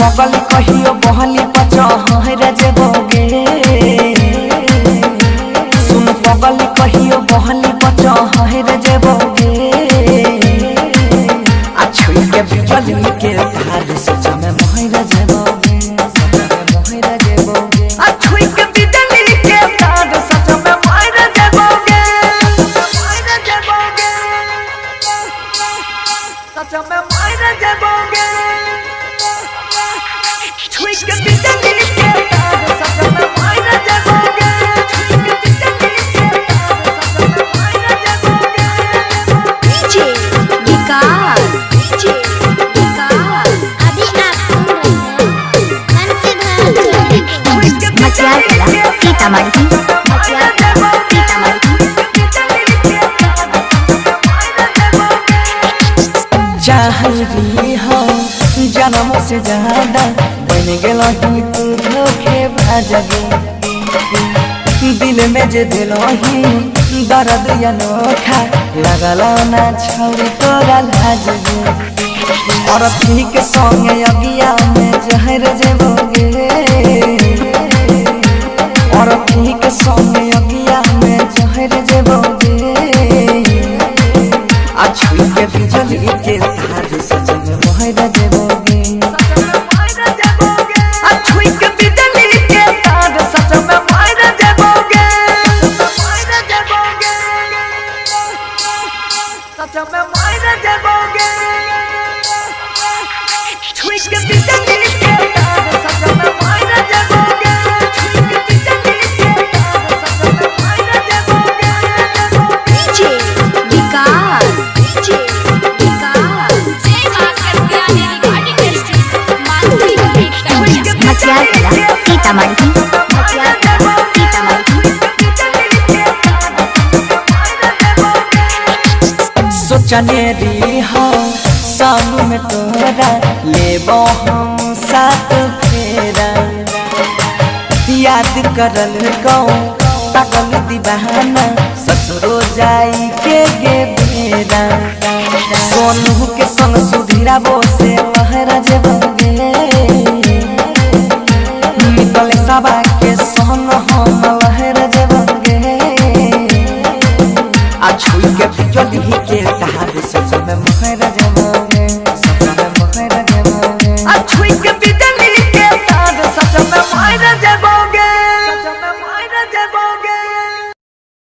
पगली कहियो बहली पचहर जेबोगे सुन पगली कहियो बहली पचहर जेबोगे आ छुई के बिजली के धार सच में मोहर जेबोगे मोहर जेबोगे आ छुई के बिजली के धार सच में मोहर जेबोगे मोहर जेबोगे सच में मोहर जेबोगे छुई के बिजली के तार सच में मोहर जेबोगे छुई के बिजली के तार सच में मोहर जेबोगे डीजे विकास अभी आप सुन रहे हैं बंसीधर मचिया कला सीतामढ़ी चाहली हो जन्मों से ज्यादा बन गेलो ही तू धोखेबाज दिल में जे दिलो ही दर्द अनोखा लगलो ना छोड़ी तोरा लाज और पी के संगे अगिया में जहर जेबोगे और पी के संगे अगिया में जहर जेबोगे आ छुई के बिजली के तार सच में मोहर जेबोगे आ छुई के बिजली के तार सच में मोहर जेबोगे सच में मोहर जेबोगे छुई के बिजली के तार सच में मोहर जेबोगे छुई के बिजली के तार सच में मोहर जेबोगे डीजे विकास मचिया कला सीतामढ़ी सोचने रही हो सामू में तोरा लेबो हम साथ फेरा याद करल को पागल दीवाना ससुरो जाई के गे बेरा सोनू के संग सुधीरा वो से महरा जेबोगे निकले सबा के संग हम लहर जेबोगे आ छुई के बिजली के तार सच में मोहर जेबोगे सच में मोहर जेबोगे आ छुई के बिजली